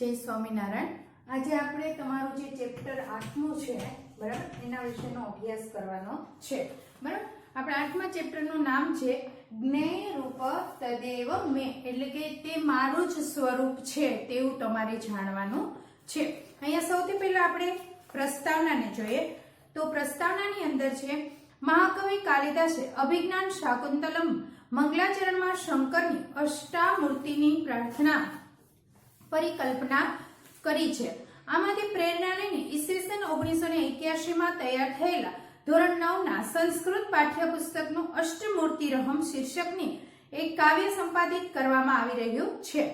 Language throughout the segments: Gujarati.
जय स्वामीनारायण। आज આપણે તમારું જે ચેપ્ટર 8મું છે બરાબર એના વિશેનો અભ્યાસ કરવાનો છે બરાબર। આપણા 8મા ચેપ્ટરનું નામ છે જ્ઞેય રૂપ તદેવ મે, એટલે કે તે મારું જ સ્વરૂપ છે તેવું તમારે જાણવાનું છે। અહીંયા સૌથી પહેલા આપણે પ્રસ્તાવનાને જોઈએ તો પ્રસ્તાવનાની અંદર છે મહાકવિ કાલિદાસે અભિજ્ઞાન શાકુંતલમ મંગલાચરણમાં શંકરની અષ્ટામૂર્તિની પ્રાર્થના પરિકલ્પના કરી છે। આમાંથી પ્રેરણા લઈને ઈસવીસન 1981 માં તૈયાર થયેલા ધોરણ 9 ના સંસ્કૃત પાઠ્યપુસ્તકનું અષ્ટમૂર્તિ રહમ શીર્ષકની એક કાવ્ય સંપાદિત કરવામાં આવી રહ્યું છે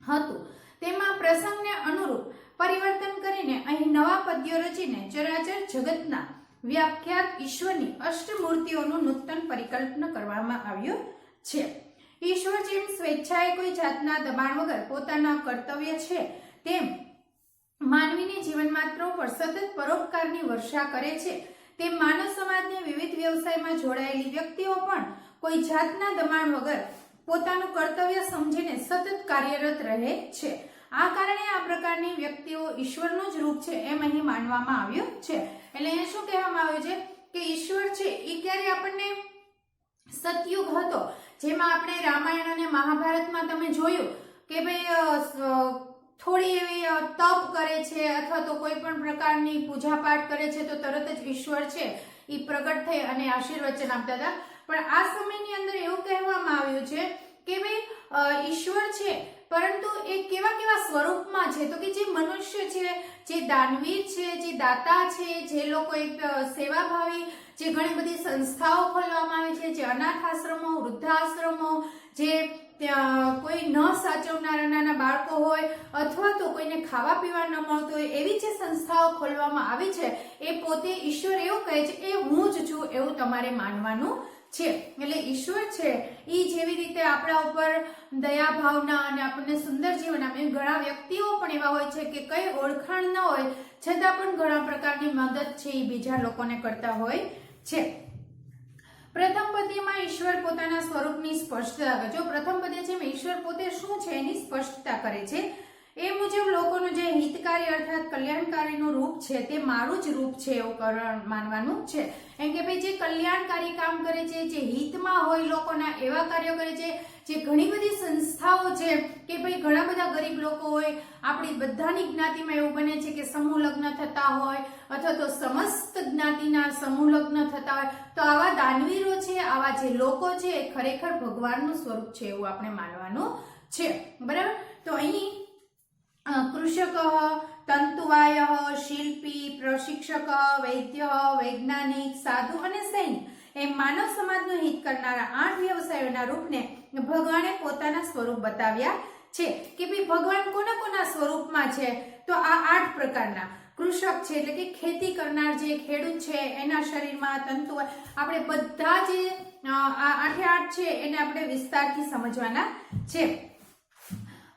હતું। તેમાં પ્રસંગને અનુરૂપ પરિવર્તન કરીને અહીં નવા પદ્યો રચીને ચરાચર જગતના વ્યાખ્યાત ઈશ્વરની અષ્ટમૂર્તિઓનું નૂતન પરિકલ્પના કરવામાં આવ્યું છે। ઈશ્વર જેમ સ્વેચ્છાએ કોઈ જાતના દબાણ વગર પોતાના કર્તવ્ય છે તેમ માનવીને જીવનમાત્રો પર સતત પરોપકારની વર્ષા કરે છે, તેમ માનવ સમાજની વિવિધ વ્યવસાયમાં જોડાયેલી વ્યક્તિઓ પણ કોઈ જાતના દબાણ વગર પોતાનું કર્તવ્ય સમજીને સતત કાર્યરત રહે છે। આ કારણે આ પ્રકારની વ્યક્તિઓ ઈશ્વરનું જ રૂપ છે એમ અહીં માનવામાં આવ્યું છે। એટલે અહીંયા શું કહેવામાં આવ્યું છે કે ઈશ્વર છે એ ક્યારે આપણને સતયુગ હતો, જેમાં આપણે રામાયણ અને મહાભારતમાં તમે જોયું કે ભાઈ થોડી એવી તપ કરે છે અથવા તો કોઈ પણ પ્રકારની પૂજા પાઠ કરે છે તો તરત જ ઈશ્વર છે એ પ્રગટ થઈ અને આશીર્વચન આપતા હતા। પણ આ સમયની અંદર એવું કહેવામાં આવ્યું છે કે ભાઈ ઈશ્વર છે પરંતુ એ કેવા કેવા સ્વરૂપમાં છે, તો કે જે મનુષ્ય છે, જે દાનવીર છે, જે દાતા છે, જે લોકો એક સેવાભાવી, જે ઘણી બધી સંસ્થાઓ ખોલવામાં આવી છે, જે અનાથ આશ્રમો, વૃદ્ધાશ્રમો, જે કોઈ ન સાચવનારા નાના બાળકો હોય અથવા તો કોઈને ખાવા પીવા ન મળતું હોય એવી જે સંસ્થાઓ ખોલવામાં આવી છે એ પોતે ઈશ્વર એવું કહે છે એ હું જ છું એવું તમારે માનવાનું છે। એટલે ઈશ્વર છે એ જેવી રીતે આપણા ઉપર દયા ભાવના અને આપણને સુંદર જીવન આપે, ઘણા વ્યક્તિઓ પણ એવા હોય છે કે કઈ ઓળખાણ ન હોય છતાં પણ ઘણા પ્રકારની મદદ છે એ બીજા લોકોને કરતા હોય છે। પ્રથમ પદ્યમાં ઈશ્વર પોતાના સ્વરૂપની સ્પષ્ટતા કરે છે। જો પ્રથમ પદ્ય છે ઈશ્વર પોતે શું છે એની સ્પષ્ટતા કરે છે। એ મુજબ લોકોનું જે હિતકારી અર્થાત કલ્યાણકારીનું રૂપ છે તે મારું જ રૂપ છે એવું માનવાનું છે। એમ કે ભાઈ જે કલ્યાણકારી કામ કરે છે, જે હિતમાં હોય લોકોના એવા કાર્યો કરે છે, જે ઘણી બધી સંસ્થાઓ છે કે ભાઈ ઘણા બધા ગરીબ લોકો હોય, આપણી બધાની જ્ઞાતિમાં એવું બને છે કે સમૂહ લગ્ન થતા હોય અથવા તો સમસ્ત જ્ઞાતિના સમૂહ લગ્ન થતા હોય તો આવા દાનવીરો છે, આવા જે લોકો છે એ ખરેખર ભગવાનનું સ્વરૂપ છે એવું આપણે માનવાનું છે બરાબર। તો અહીં કૃષક, તંતુવાય, શિલ્પી, પ્રશિક્ષક, વૈદ્ય, વૈજ્ઞાનિક, સાધુ અને સૈનિક એમ માનવ સમાજનું હિત કરનારા 8 વ્યવસાયોના રૂપને ભગવાને પોતાના સ્વરૂપ બતાવ્યા છે કે ભાઈ ભગવાન કોના કોના સ્વરૂપમાં છે, તો આ 8 પ્રકારના કૃષક છે એટલે કે ખેતી કરનાર જે ખેડૂત છે એના શરીરમાં તંતુ, આપણે બધા જે આ 8 છે એને આપણે વિસ્તારથી સમજવાના છે।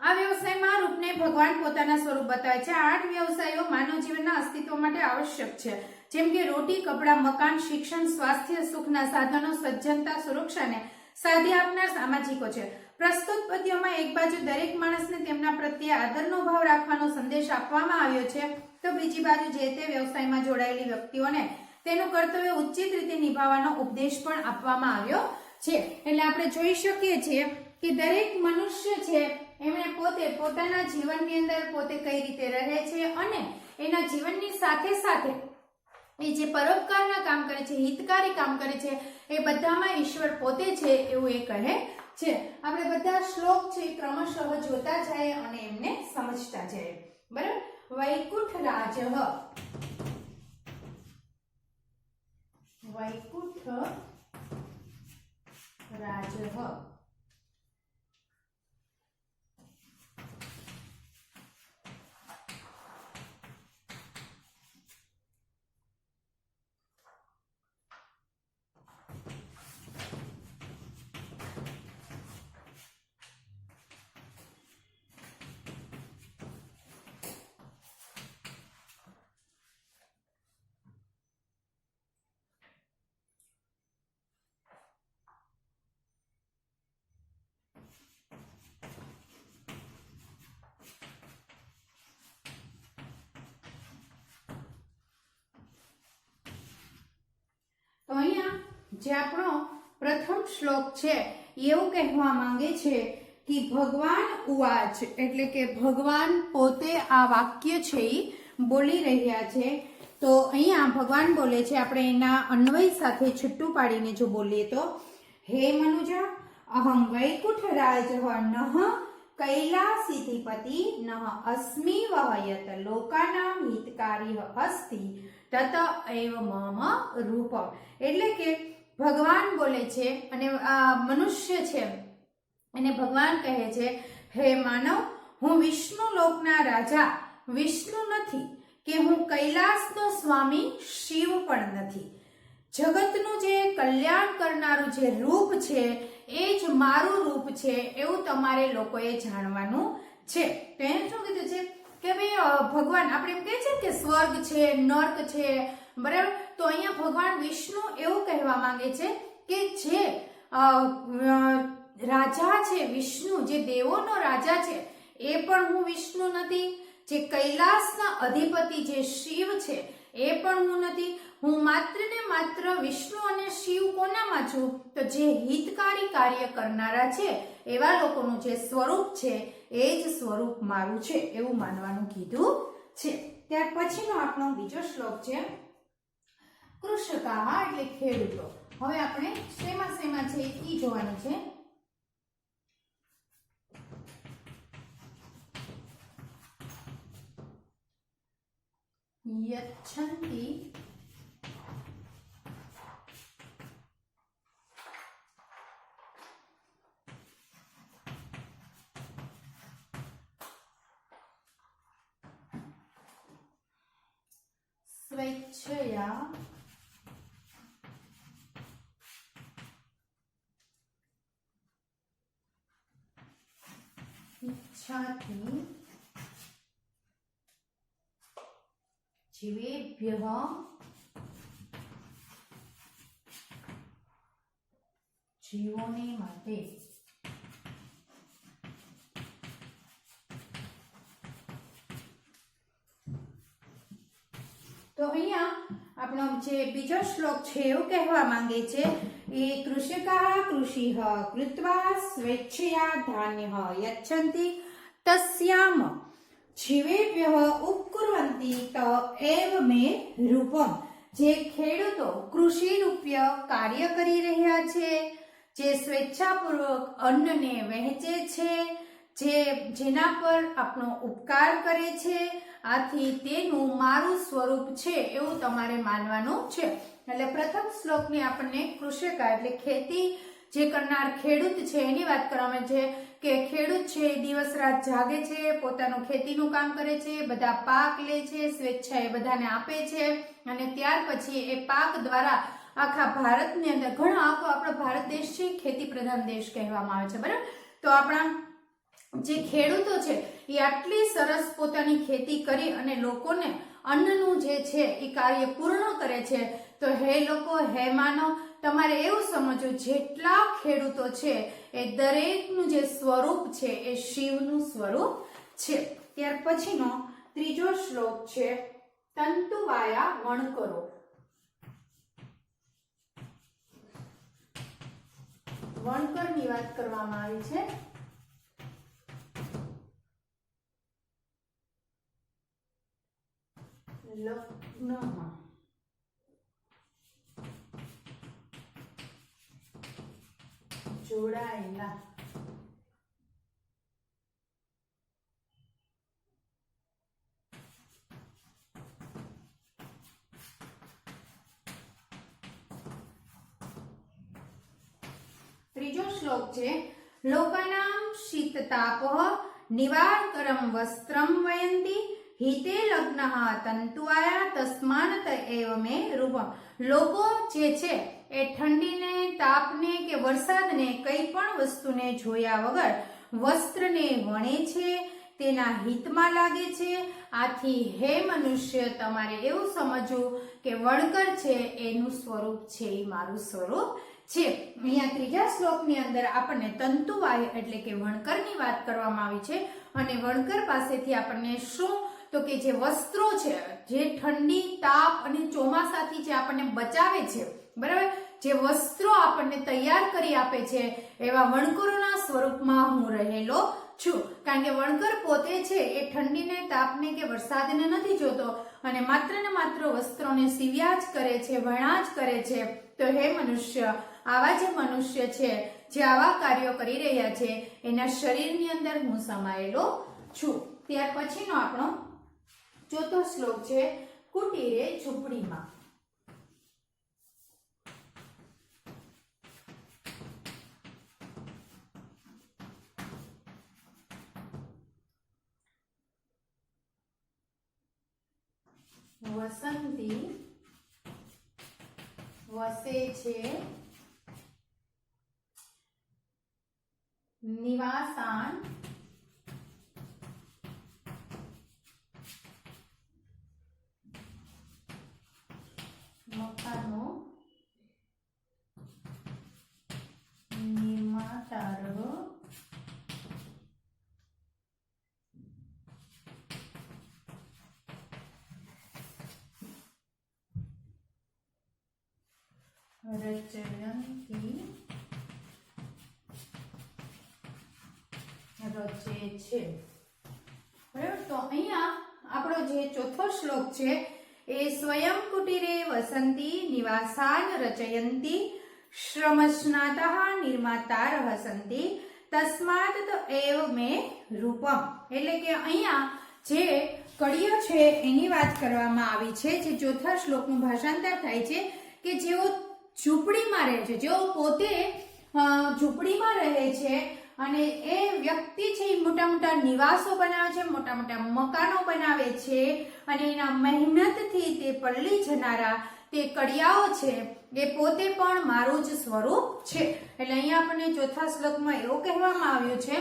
આ વ્યવસાયમાં રૂપને ભગવાન પોતાના સ્વરૂપ બતાવે છે। આ 8 વ્યવસાયો માનવ જીવનના અસ્તિત્વ માટે આવશ્યક છે, જેમ કે રોટી, કપડાં, મકાન, શિક્ષણ, સ્વાસ્થ્ય, સુખના સાધનો, સજ્જનતા, સુરક્ષાને સાધી આપનાર સામાજિકો છે। પ્રસ્તુત પદ્યોમાં એક બાજુ દરેક માણસને તેમના પ્રત્યે આદરનો ભાવ રાખવાનો સંદેશ આપવામાં આવ્યો છે તો બીજી બાજુ જે તે વ્યવસાયમાં જોડાયેલી વ્યક્તિઓને તેનું કર્તવ્ય ઉચિત રીતે નિભાવવાનો ઉપદેશ પણ આપવામાં આવ્યો છે। એટલે આપણે જોઈ શકીએ છીએ કે દરેક મનુષ્ય છે એમણે પોતે પોતાના જીવનની અંદર પોતે કઈ રીતે રહે છે અને એના જીવનની સાથે સાથે એ જે પરોપકારના કામ કરે છે, હિતકારી કામ કરે છે, એ બધામાં ઈશ્વર પોતે છે એવું એ કહે છે। આપણે બધા શ્લોક છે ક્રમશઃ જોતા જાય અને એમને સમજતા જાય બરાબર। વૈકુંઠ રાજઃ, વૈકુંઠ રાજઃ અહીંયા જે આપણો પ્રથમ શ્લોક છે એવું કહેવા માંગે છે કે ભગવાન ઉવાચ, એટલે કે ભગવાન પોતે આ વાક્ય છે એ બોલી રહ્યા છે. તો અહીંયા ભગવાન બોલે છે, આપણે એના અન્વય સાથે છૂટું પાડીને જો બોલીએ તો, હે મનુજા અહમ વૈકુંઠરાજ નઃ કૈલાસીધિપતિ નઃ અસ્મિ વહયત લોકાનામ હિતકારી અસ્તિ તત એવ મમ રૂપમ. એટલે કે ભગવાન બોલે છે અને મનુષ્ય છે અને ભગવાન કહે છે, હે માનવ, હું વિષ્ણુ લોકના રાજા વિષ્ણુ નથી કે હું કૈલાસનો સ્વામી શિવ પણ નથી. જગતનું જે કલ્યાણ કરનારું જે રૂપ છે એ જ મારું રૂપ છે એવું તમારે લોકોએ જાણવાનું છે. તો એને શું કીધું છે કે ભાઈ ભગવાન, આપણે એમ કહે છે કે સ્વર્ગ છે, નર્ક છે, બરાબર. તો અહીંયા ભગવાન વિષ્ણુ એવું કહેવા માંગે છે કે જે રાજા છે વિષ્ણુ, જે દેવોનો રાજા છે એ પણ હું વિષ્ણુ નથી, જે કૈલાસના અધિપતિ જે શિવ છે એ પણ હું નથી. હું માત્ર ને માત્ર વિષ્ણુ અને શિવ કોનામાં છું? તો જે હિતકારી કાર્ય કરનારા છે એવા લોકોનું જે સ્વરૂપ છે એ જ સ્વરૂપ મારું છે એવું માનવાનું કીધું છે. ત્યાર પછીનો આપણો બીજો શ્લોક છે કૃષકાહ, એટલે ખેડૂતો. હવે આપણે શેમાં છે એ જોવાનું છે. યચ્છન્તિ સ્વેચ્છયા ઈચ્છાથી જીવેભ્યઃ જીવોને માટે તો અહીંયા આપણો જે બીજો શ્લોક છે એવું કહેવા માંગે છે એ કૃષકા કૃષિઃ કૃત્વા સ્વેચ્છયા ધાન્યઃ યચ્છન્તિ તસ્યામ જીવેભ્યઃ ઉપકુર્વન્તિ ત એવ મે રૂપમ. જે ખેડૂતો કૃષિ રૂપ્ય કાર્ય કરી રહ્યા છે, જે સ્વેચ્છાપૂર્વક અન્નને વહેંચે છે, જેના પર આપણો ઉપકાર કરે છે, આથી તેનું મારું સ્વરૂપ છે એવું તમારે માનવાનું છે. એટલે પ્રથમ શ્લોકની આપણને કૃષકા એટલે ખેતી જે કરનાર ખેડૂત છે એની વાત કરવામાં છે કે ખેડૂત છે દિવસ રાત જાગે છે, પોતાનું ખેતીનું કામ કરે છે, બધા પાક લે છે, સ્વેચ્છાએ બધાને આપે છે અને ત્યાર પછી એ પાક દ્વારા આખા ભારતની અંદર ઘણો આખો આપણો ભારત દેશ છે ખેતી પ્રધાન દેશ કહેવામાં આવે છે, બરાબર. તો આપણા જે ખેડૂતો છે એ આટલી સરસ પોતાની ખેતી કરી અને લોકોને અન્નનું જે છે એ કાર્ય પૂર્ણ કરે છે. તો હે લોકો, હે માનવ, તમારે એવું સમજવું જેટલા ખેડૂતો છે એ દરેકનું જે સ્વરૂપ છે એ શિવનું સ્વરૂપ છે. ત્યાર પછીનો ત્રીજો શ્લોક છે તંતુવાયા વણકરો. વણકરની વાત કરવામાં આવી છે. લગ્નમાં જોડાયેલા ત્રીજો શ્લોક છે લોકાનામ શીતતાપઃ નિવારકરમ વસ્ત્રમ વયંતી હિતે લગ્નઃ તંતુઆયા તસ્માનત એવ મે રૂપમ. લોકો જે છે એ ઠંડીને, તાપને કે વરસાદને કંઈ પણ વસ્તુને જોયા વગર વસ્ત્રને વણે છે, તેના હિતમાં લાગે છે. આથી હે મનુષ્ય, તમારે એવું સમજવું કે વણકર છે એનું સ્વરૂપ છે એ મારું સ્વરૂપ છે. અહીંયા ત્રીજા શ્લોકની અંદર આપણને તંતુવાય એટલે કે વણકરની વાત કરવામાં આવી છે અને વણકર પાસેથી આપણને શું તો કે જે વસ્ત્રો છે જે ઠંડી, તાપ અને ચોમાસાથી જે આપણને બચાવે છે, બરાબર, જે વસ્ત્રો આપણને તૈયાર કરી આપે છે એવા વણકરોના સ્વરૂપમાં હું રહેલો છું. કારણ કે વણકર પોતે છે એ ઠંડીને, તાપને કે વરસાદને નથી જોતો અને માત્ર ને માત્ર વસ્ત્રોને સીવ્યા જ કરે છે, વણા જ કરે છે. તો હે મનુષ્ય, આવા જે મનુષ્ય છે જે આવા કાર્યો કરી રહ્યા છે એના શરીરની અંદર હું સમાયેલો છું. ત્યાર પછીનો આપણો ચોથો શ્લોક છે કુટીરે ઝૂંપડીમાં. વસંતી વસે છે નિવાસાન મકાનો નિર્માતારો રચયંતી રચે છે. બરાબર. તો અહીંયા આપણો જે ચોથો શ્લોક છે એ સ્વયં કુટીરે વસંતી નિવાસાન રચયંતી શ્રમસ્નાતઃ નિર્માતારઃ સંતિ તસ્માત એવ મે રૂપમ. એટલે કે અહીંયા જે કડીઓ છે એની વાત કરવામાં આવી છે. જે ચોથા શ્લોકનું ભાષાંતર થાય છે કે જેઓ ઝૂંપડીમાં રહે છે, જેઓ પોતે ઝૂંપડીમાં રહે છે અને એ વ્યક્તિ છે એ મોટા મોટા નિવાસો બનાવે છે, મોટા મોટા મકાનો બનાવે છે અને એના મહેનતથી તે પલળી જનારા તે કડિયાઓ છે એ પોતે પણ મારું જ સ્વરૂપ છે. એટલે અહીંયા આપણને ચોથા શ્લોકમાં એવું કહેવામાં આવ્યું છે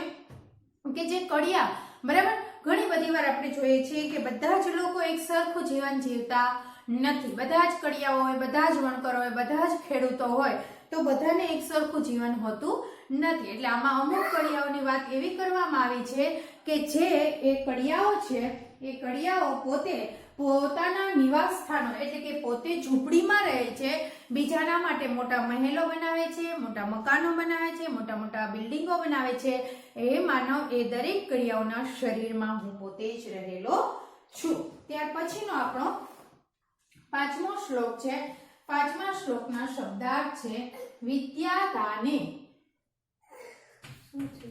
કે જે કડિયા, બરાબર, ઘણી બધી વાર આપણે જોઈએ છીએ કે બધા જ લોકો એક સરખું જીવન જીવતા નથી. બધા જ કડિયાઓ હોય, બધા જ વણકરો હોય, બધા જ ખેડૂતો હોય તો બધાને એક સરખું જીવન હોતું નથી. એટલે આમાં અમુક કડિયાઓની વાત એવી કરવામાં આવી છે કે જે એ કડિયાઓ છે એ કડિયાઓ પોતે પોતાના નિવાસ સ્થાનો એટલે કે પોતે ઝૂંપડીમાં રહે છે, બીજાના માટે મોટા મહેલો બનાવે છે, મોટા મકાનો બનાવે છે, મોટા મોટા બિલ્ડિંગો બનાવે છે. એ માનવ એ દરેક કડિયાઓના શરીરમાં હું પોતે જ રહેલો છું. ત્યાર પછીનો આપણો પાંચમો શ્લોક છે. પાંચમા શ્લોકના શબ્દાર્થ છે વિદ્યાદાને. શું છે?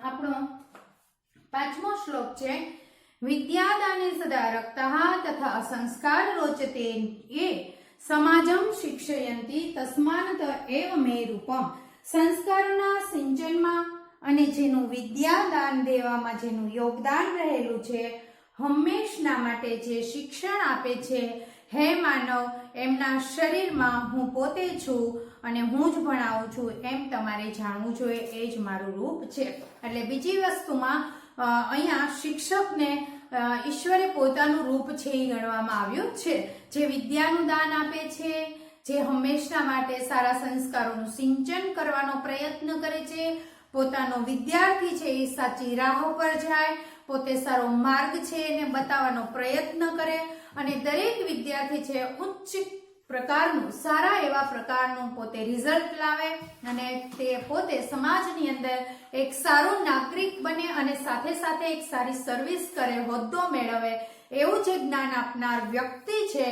આપણો પાંચમો શ્લોક છે વિદ્યાદાને સદા રક્તઃ તથા સંસ્કાર રોચતે એ સમાજમ શિક્ષયંતી તસ્માનત એવ મે રૂપમ. સંસ્કારોના સિંચનમાં અને જેનું વિદ્યાદાન દેવામાં જેનું યોગદાન રહેલું છે, હંમેશના માટે જે શિક્ષણ આપે છે, હે માનવ, એમના શરીરમાં હું પોતે છું અને હું જ ભણાવું છું એમ તમારે જાણવું જોઈએ. એ જ મારું રૂપ છે. એટલે બીજી વસ્તુમાં અહીંયા શિક્ષકને ઈશ્વરે પોતાનું રૂપ છે એ ગણવામાં આવ્યું છે. જે વિદ્યાનું દાન આપે છે, જે હંમેશના માટે સારા સંસ્કારોનું સિંચન કરવાનો પ્રયત્ન કરે છે, પોતાનો વિદ્યાર્થી છે એ સાચી રાહ પર જાય, પોતે સારો માર્ગ છે એને બતાવવાનો પ્રયત્ન કરે અને દરેક વિદ્યાર્થી છે ઉચ્ચ પ્રકારનું સારા એવા પ્રકારનું પોતે રિઝલ્ટ લાવે અને તે પોતે સમાજની અંદર એક સારો નાગરિક બને અને સાથે સાથે એક સારી સર્વિસ કરે, હોદ્દો મેળવે, એવું જે જ્ઞાન આપનાર વ્યક્તિ છે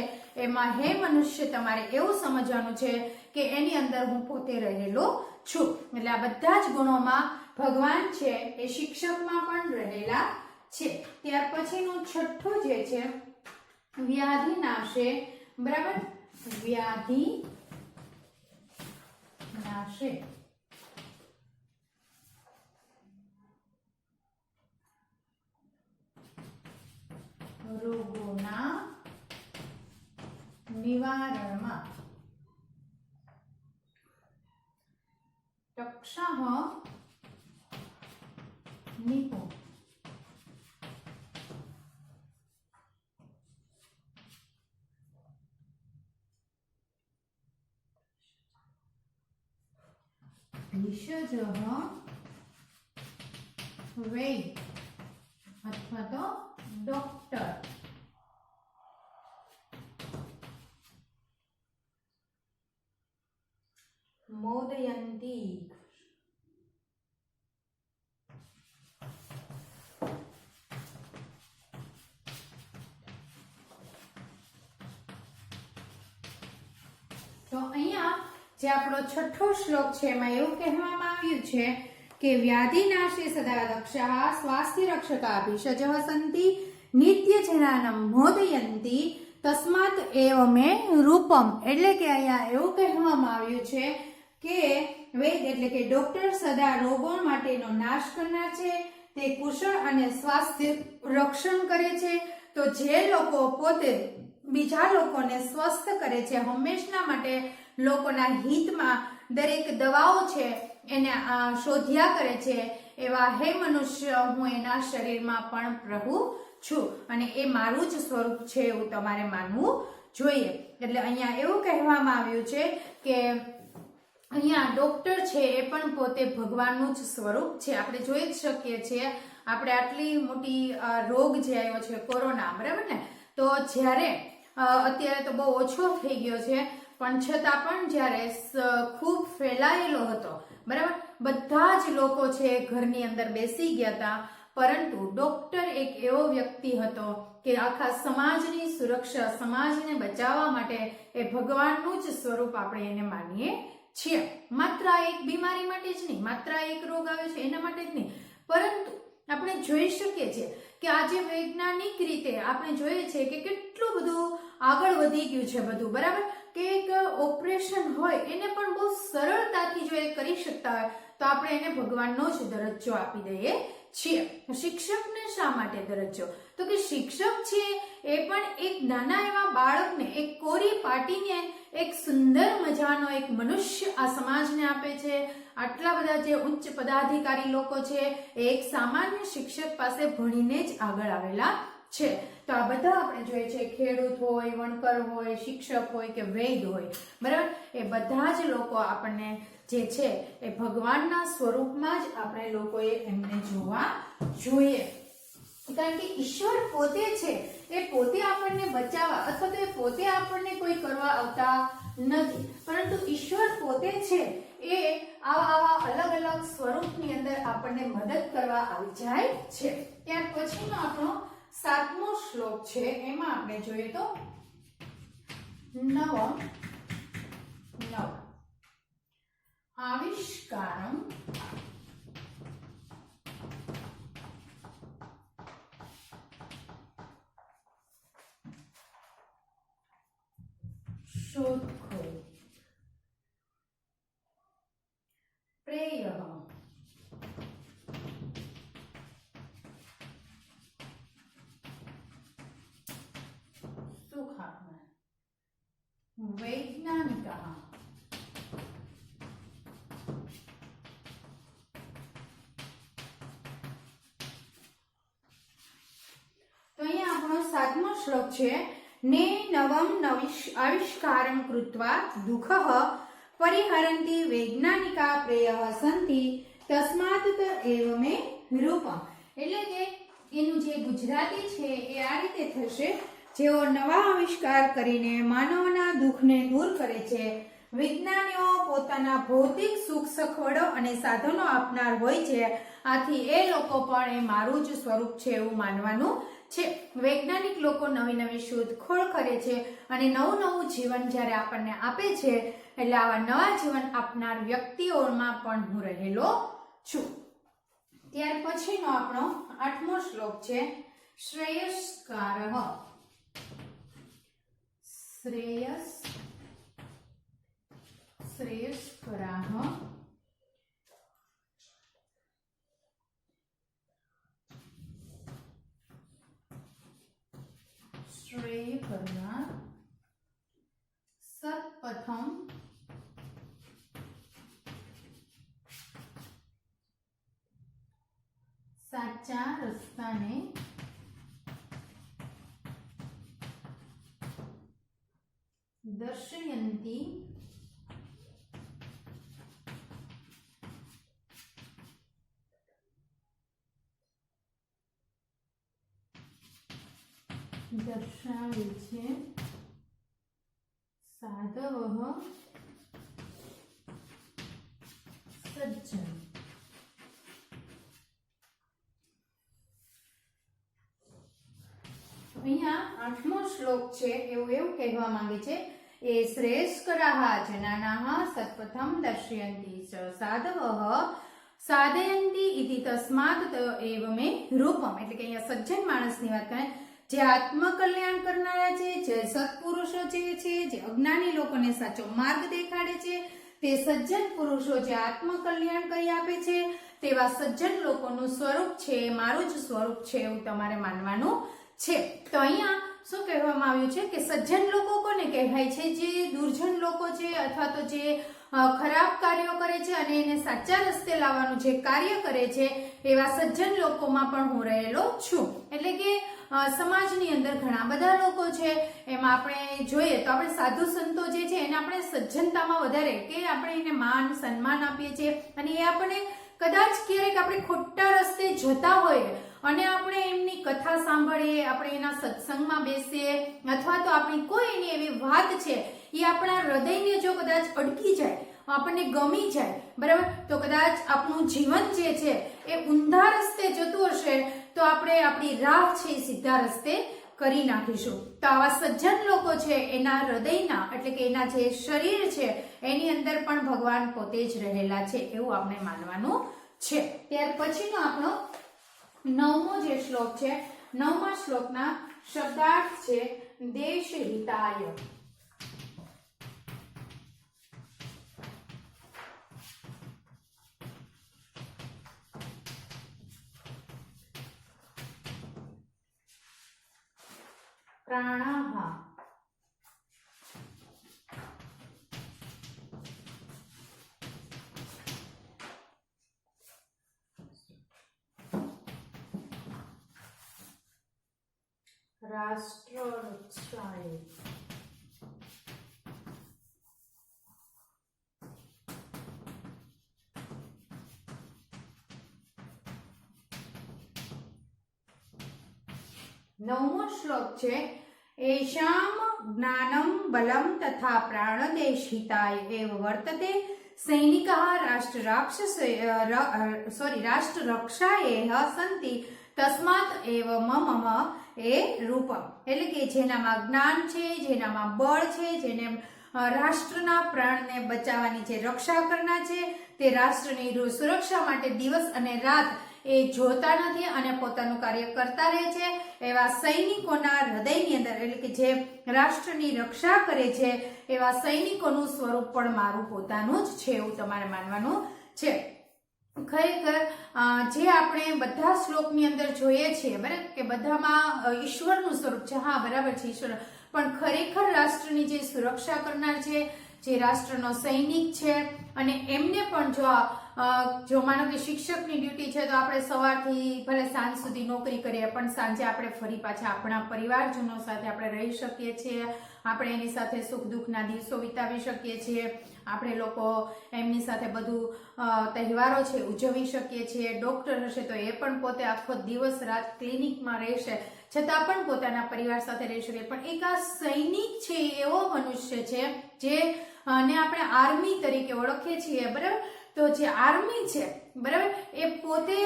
એમાં હે મનુષ્ય તમારે એવું સમજવાનું છે કે એની અંદર હું પોતે રહેલો છું. એટલે આ બધા જ ગુણોમાં ભગવાન છે એ શિક્ષકમાં પણ રહેલા છે. ત્યાર પછીનું છઠ્ઠું જે છે વ્યાધિ નાશે, બરાબર, વ્યાધિ નાશે. રોગોના નિવારણમાં તક્ષઃ નિપુણ. ભેષજ વૈદ અથવા તો ડોક્ટર. મોદયંતી. તો અહીંયા જે આપણો છઠ્ઠો શ્લોક છે એમાં એવું કહેવામાં આવ્યું છે કે વ્યાધિ નાશે સદા દક્ષઃ સ્વાસ્થ્ય રક્ષકા ભેષજઃ સંતિ નિત્ય જનાનમ મોદયંતી તસ્માત એવ મે રૂપમ. એટલે કે અહીંયા એવું કહેવામાં આવ્યું છે કે વૈદ એટલે કે ડોક્ટર સદા રોગો માટેનો નાશ કરનાર છે, તે કુશળ અને સ્વાસ્થ્ય રક્ષણ કરે છે. તો જે લોકો પોતે બીજા લોકોને સ્વસ્થ કરે છે, હંમેશના માટે લોકોના હિતમાં દરેક દવાઓ છે એને શોધ્યા કરે છે, એવા હે મનુષ્ય હું એના શરીરમાં પણ પ્રભુ છું અને એ મારું જ સ્વરૂપ છે એવું તમારે માનવું જોઈએ. એટલે અહીંયા એવું કહેવામાં આવ્યું છે કે અહીંયા ડોક્ટર છે એ પણ પોતે ભગવાનનું જ સ્વરૂપ છે. આપણે જોઈ જ શકીએ છીએ, આપણે આટલી મોટી રોગ જે આવ્યો છે કોરોના, બરાબર ને, તો જ્યારે અત્યારે તો બહુ ઓછો થઈ ગયો છે પણ છતાં પણ જ્યારે ખૂબ ફેલાયેલો હતો, બરાબર, બધા જ લોકો છે ઘરની અંદર બેસી ગયા હતા, પરંતુ ડોક્ટર એક એવો વ્યક્તિ હતો કે આખા સમાજની સુરક્ષા, સમાજને બચાવવા માટે એ ભગવાનનું જ સ્વરૂપ આપણે એને માનીએ છીએ. માત્ર એક બીમારી માટે જ નહીં, માત્ર એક રોગ આવ્યો છે એના માટે જ નહીં, પરંતુ આપણે જોઈ શકીએ છીએ કે આજે વૈજ્ઞાનિક રીતે આપણે જોઈએ છીએ કે કેટલું બધું આગળ વધી ગયું છે બધું, બરાબર, કે એક ઓપરેશન હોય એને પણ બહુ સરળતાથી જો એ કરી શકતા હોય તો આપણે એને ભગવાનનો જ દરજ્જો આપી દઈએ છીએ. શિક્ષકને શા માટે દરજ્જો? તો કે શિક્ષક છે એ પણ એક નાના એવા બાળકને, એક કોરી પાટીને એક સુંદર મજાનો એક મનુષ્ય આ સમાજને આપે છે. આટલા બધા જે ઉચ્ચ પદાધિકારી લોકો છે એ એક સામાન્ય શિક્ષક પાસે ભણીને જ આગળ આવેલા છે. તો આ બધા આપણે જોઈએ છે, ખેડૂત હોય, વણકર હોય, શિક્ષક હોય કે વૈદ હોય, બરાબર, એ બધા જ લોકો આપણને જે છે એ ભગવાનના સ્વરૂપમાં જ આપણે લોકોએ એમને જોવા જોઈએ. કારણ કે ઈશ્વર પોતે છે એ પોતે આપણને બચાવવા અથવા તો એ પોતે આપણને કોઈ કરવા આવતા નથી, પરંતુ ઈશ્વર પોતે છે એ આવા અલગ અલગ સ્વરૂપની અંદર આપણને મદદ કરવા આવી જાય છે. ત્યાર પછીનો આપણો 7મો શ્લોક છે, એમાં આપણે જોઈએ તો 9 આવિષ્કારમ શોધખોળ પ્રેયઃ સુખાત્મા વૈજ્ઞાનિકઃ તો અહીંયા આપણો 7મો શ્લોક છે, ને નવમ આવિષ્કારમ કૃત્વા દુઃખઃ પરિહરન્તિ વૈજ્ઞાનિકા પ્રેયઃ સંતિ તસ્માત એવ મે રૂપમ. એટલે કે એનું જે ગુજરાતી છે એ આ રીતે થશે, જેઓ નવા આવિષ્કાર કરીને માનવના દુઃખને દૂર કરે છે. વિજ્ઞાનીઓ પોતાના ભૌતિક સુખ સગવડો અને સાધનો આપનાર હોય છે, આથી એ લોકો પણ એ મારું જ સ્વરૂપ છે એવું માનવાનું છે. વૈજ્ઞાનિક લોકો નવી નવી શોધખોળ કરે છે અને નવું નવું જીવન જ્યારે આપણને આપે છે, એટલે આવા નવા જીવન આપનાર વ્યક્તિઓમાં પણ હું રહેલો છું. ત્યાર પછીનો આપણો 8મો શ્લોક છે શ્રેયસ્કારઃ. શ્રેયસ્કરાઃ શ્રેય કરનાર, સત્પથમ સાચા રસ્તાને દર્શયંતી દર્શાવે છે સાધવઃ સજ્જન. અહીંયા 8મો શ્લોક છે એવું કહેવા માંગે છે એ શ્રેયસ્કરાઃ જનાનાઃ સત્પથમ દર્શયંતી ચ સાધવઃ સાધયંતી ઇતિ તસ્માત એવ મે રૂપમ. એટલે કે અહીંયા સજ્જન માણસની વાત કરે, જે આત્મકલ્યાણ કરનારા છે, જે સત્પુરુષો છે, જે અજ્ઞાની લોકોને સાચો માર્ગ દેખાડે છે, તે સજ્જન પુરુષો જે આત્મકલ્યાણ કરી આપે છે, તેવા સજ્જન લોકોનું સ્વરૂપ છે મારું જ સ્વરૂપ છે એવું તમારે માનવાનું છે. તો અહીંયા શું કહેવામાં આવ્યું છે કે સજ્જન લોકો કોને કહેવાય છે? જે દુર્જન લોકો છે અથવા તો જે ખરાબ કાર્યો કરે છે અને એને સાચા રસ્તે લાવવાનું જે કાર્ય કરે છે, એવા સજ્જન લોકોમાં પણ હું રહેલો છું. એટલે કે સમાજની અંદર ઘણા બધા લોકો છે, એમાં આપણે જોઈએ તો આપણે સાધુ સંતો જે છે એને આપણે સજ્જનતામાં વધારે કે આપણે એને માન સન્માન આપીએ છીએ, અને એ આપણે કદાચ ક્યારેક આપણે ખોટા રસ્તે જતા હોઈએ અને આપણે એમની કથા સાંભળીએ, આપણે એના સત્સંગમાં બેસીએ, અથવા તો આપણી કોઈ એની એવી વાત છે એ આપણા હૃદયને જો કદાચ અડકી જાય, આપણને ગમી જાય, બરાબર, તો કદાચ આપણું જીવન જે છે એ ઊંધા રસ્તે જતું હશે તો આપણે આપણી રાહ છે એ સીધા રસ્તે કરી નાખીશું. તો આવા સજ્જન લોકો છે એના હૃદયના એટલે કે એના જે શરીર છે એની અંદર પણ ભગવાન પોતે જ રહેલા છે એવું આપણે માનવાનું છે. ત્યાર પછીનો આપણો 9મો જે શ્લોક છે, 9મા શ્લોકના શબ્દાર્થ છે દેશ હિતાય. પ્રાણાહ. રાષ્ટ્ર રક્ષાએ. નવમો શ્લોક છે એશામ જ્ઞાનમ બલમ તથા પ્રાણદેશિતાય એવ વર્તતે સૈનિકઃ રાષ્ટ્રરક્ષાએ સંતિ તસ્માત એવ મમ એ રૂપમ. એટલે કે જેનામાં જ્ઞાન છે, જેનામાં બળ છે, જેને રાષ્ટ્રના પ્રાણને બચાવવાની જે રક્ષા કરનાર છે, તે રાષ્ટ્રની સુરક્ષા માટે દિવસ અને રાત એ જોતા નથી અને પોતાનું કાર્ય કરતા રહે છે, એવા સૈનિકોના હૃદયની અંદર એટલે કે જે રાષ્ટ્રની રક્ષા કરે છે એવા સૈનિકોનું સ્વરૂપ પણ મારું પોતાનું જ છે એવું તમારે માનવાનું છે. ખરેખર જે આપણે બધા શ્લોકની અંદર જોઈએ છીએ, બરાબર, કે બધામાં ઈશ્વરનું સ્વરૂપ છે, હા બરાબર છે ઈશ્વર, પણ ખરેખર રાષ્ટ્રની જે સુરક્ષા કરનાર છે, જે રાષ્ટ્રનો સૈનિક છે, અને એમને પણ જો માનો કે શિક્ષકની ડ્યુટી છે તો આપણે સવારથી ભલે સાંજ સુધી નોકરી કરીએ પણ સાંજે આપણે ફરી પાછા આપણા પરિવારજનો સાથે આપણે રહી શકીએ છીએ, આપણે એની સાથે સુખ દુઃખના દિવસો વિતાવી શકીએ છીએ, આપણે લોકો એમની સાથે બધું તહેવારો છે ઉજવી શકીએ છીએ. ડોક્ટર હશે તો એ પણ પોતે આખો દિવસ રાત ક્લિનિકમાં રહેશે છતાં પણ પોતાના પરિવાર સાથે રહી શકે. પણ એક આ સૈનિક છે એવો મનુષ્ય છે જે ને આપણે આર્મી તરીકે ઓળખીએ છીએ, બરાબર. તો જે આર્મી છે, બરાબર, એ પોતે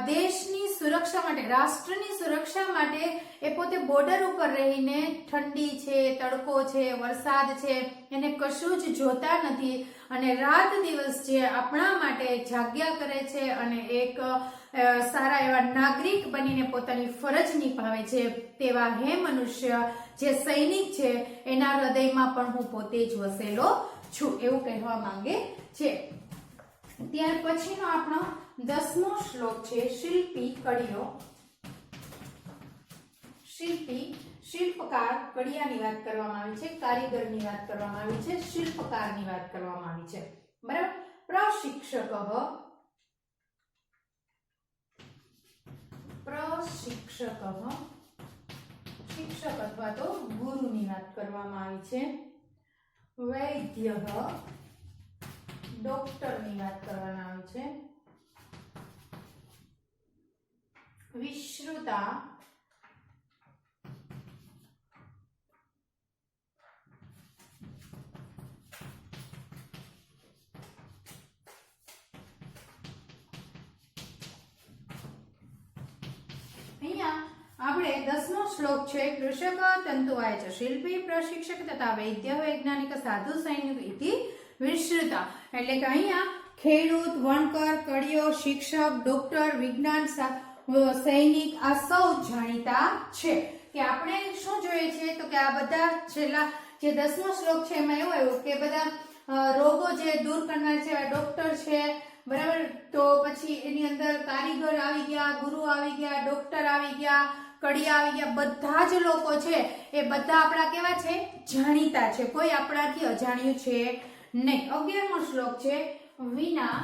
દેશની સુરક્ષા માટે, રાષ્ટ્રની સુરક્ષા માટે એ પોતે બોર્ડર ઉપર રહીને ઠંડી છે, તડકો છે, વરસાદ છે, એને કશું જ જોતા નથી અને રાત દિવસ જે આપણા માટે જાગ્યા કરે છે અને એક સારા એવા નાગરિક બનીને પોતાની ફરજ નિભાવે છે. તેવા હે મનુષ્ય જે સૈનિક છે એના હૃદયમાં પણ હું પોતે જ વસેલો છું, એવું કહેવા માંગે છે. ત્યાર પછીનો આપણો 10મો શ્લોક છે શિલ્પી કડીઓ. શિલ્પી, શિલ્પકાર, કડિયાની વાત કરવામાં આવી છે, કારીગરની વાત કરવામાં આવી છે, શિલ્પકારની વાત કરવામાં આવી છે, બરાબર. પ્રશિક્ષક, શિક્ષક અથવા તો ગુરુની વાત કરવામાં આવી છે. વૈદ્ય, ડોક્ટરની વાત કરવામાં આવી છે. વિશ્રુતા, અહીંયા આપણે 10મો શ્લોક છે કૃષક તંતુવાય છે શિલ્પી પ્રશિક્ષક તથા વૈદ્ય વૈજ્ઞાનિક સાધુ સૈનિક ઇતિ વિશ્રુતા. એટલે કે અહીંયા ખેડૂત, વણકર, કડિયો, શિક્ષક, ડોક્ટર, વિજ્ઞાન સૈનિક આ સૌ જાણીતા છે. કે આપણે શું જોઈએ છે તો કે આ બધા છેલ્લા જે 10મો શ્લોક છે એમાં એવું આવ્યું કે બધા રોગો જે દૂર કરનાર છે ડોક્ટર છે, બરાબર. તો પછી એની અંદર કારીગર આવી ગયા, ગુરુ આવી ગયા, ડોક્ટર આવી ગયા, કડિયા આવી ગયા. બધા જ લોકો છે એ બધા આપણા કેવા છે? જાણીતા છે. કોઈ આપણાથી અજાણ્યું છે નહીં. 11મો શ્લોક છે વિના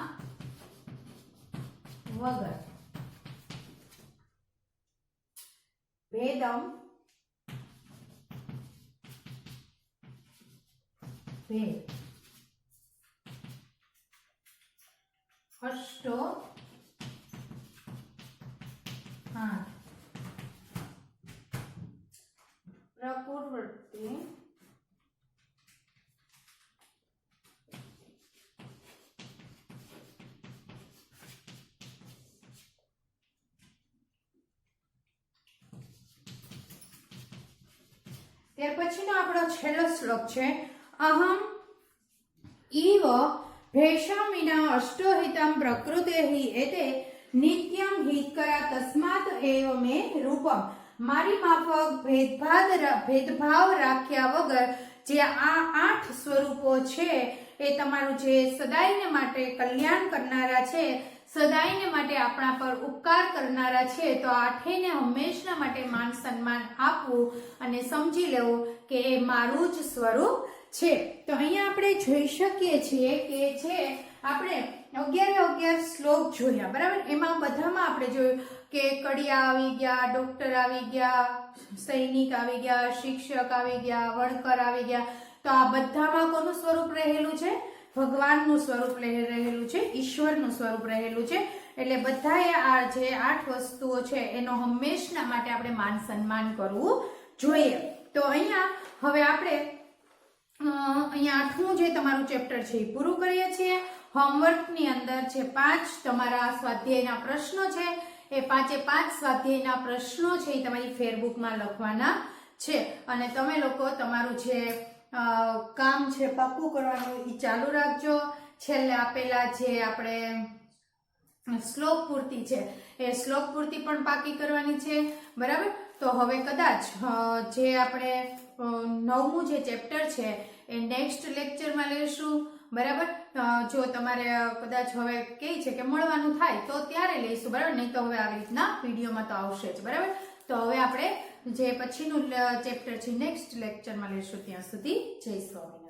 વગર. ભેદમ, ભેદ, અષ્ટો, હા, પ્રકૃતિ, ત્યાર પછીનો આપણો છેલ્લો શ્લોક છે અહમ ઈવ ભેષામિના અષ્ટોહિતમ પ્રકૃતેહિ એતે નિત્યમ હિતકરા તસ્માત એવ મે રૂપમ. મારી માફક ભેદભાવ રાખ્યા વગર જે આ 8 સ્વરૂપો છે એ તમારું જે સદાયને માટે કલ્યાણ કરનારા છે, સદાયને માટે આપણા પર ઉપકાર કરનારા છે, તો આઠેયને હંમેશા માટે માન સન્માન આપવું અને સમજી લેવું કે એ મારું જ સ્વરૂપ છે. તો અહીંયા આપણે જોઈ શકીએ છીએ કે છે આપણે 11 શ્લોક જોયા, બરાબર. એમાં બધામાં આપણે જોયું કે કડિયા આવી ગયા, ડોક્ટર આવી ગયા, સૈનિક આવી ગયા, શિક્ષક આવી ગયા, વણકર આવી ગયા. તો આ બધામાં કોનું સ્વરૂપ રહેલું છે? ભગવાનનું સ્વરૂપ રહેલું છે, ઈશ્વરનું સ્વરૂપ રહેલું છે. એટલે બધાએ આ જે 8 વસ્તુઓ છે એનો હંમેશા માટે આપણે માન સન્માન કરવું જોઈએ. તો અહીંયા હવે આપણે અહીંયા 8મું જે તમારું ચેપ્ટર છે એ પૂરું કરીએ છીએ. હોમવર્કની અંદર જે 5 તમારા સ્વાધ્યાયના પ્રશ્નો છે એ 5 સ્વાધ્યાયના પ્રશ્નો છે એ તમારી ફેરબુકમાં લખવાના છે અને તમે લોકો તમારું જે કામ છે પાક્કું કરવાનું એ ચાલુ રાખજો. છેલ્લે આપેલા જે આપણે શ્લોક પૂર્તિ છે એ શ્લોક પૂર્તિ પણ પાકી કરવાની છે, બરાબર. તો હવે કદાચ જે આપણે 9મું જે ચેપ્ટર છે એ નેક્સ્ટ લેક્ચરમાં લેશું, બરાબર. જો તમારે કદાચ હવે કહે છે કે મળવાનું થાય તો ત્યારે લઈશું, બરાબર. નહીં તો હવે આવી રીતના વિડીયોમાં તો આવશે જ, બરાબર. તો હવે આપણે જે પછીનું ચેપ્ટર છે નેક્સ્ટ લેક્ચરમાં લેશું. ત્યાં સુધી જય સ્વામી.